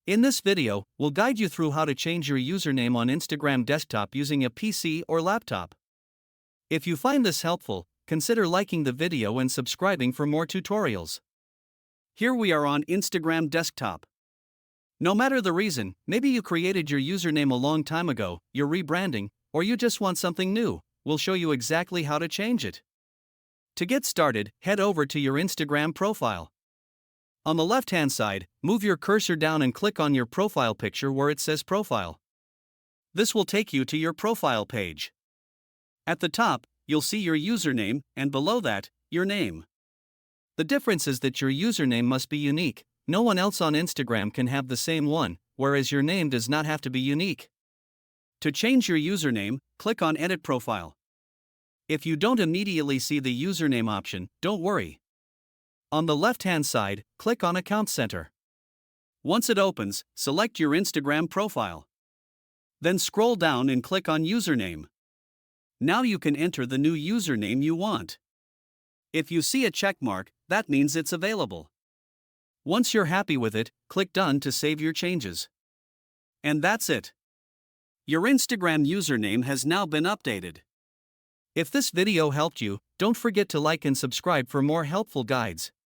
In this video, we'll guide you through how to change your username on Instagram desktop using a PC or laptop. If you find this helpful, consider liking the video and subscribing for more tutorials. Here we are on Instagram desktop. No matter the reason, maybe you created your username a long time ago, you're rebranding, or you just want something new, we'll show you exactly how to change it. To get started, head over to your Instagram profile. On the left-hand side, move your cursor down and click on your profile picture where it says Profile. This will take you to your profile page. At the top, you'll see your username, and below that, your name. The difference is that your username must be unique. No one else on Instagram can have the same one, whereas your name does not have to be unique. To change your username, click on Edit Profile. If you don't immediately see the username option, don't worry. On the left-hand side, click on Account Center. Once it opens, select your Instagram profile. Then scroll down and click on Username. Now you can enter the new username you want. If you see a check mark, that means it's available. Once you're happy with it, click Done to save your changes. And that's it. Your Instagram username has now been updated. If this video helped you, don't forget to like and subscribe for more helpful guides.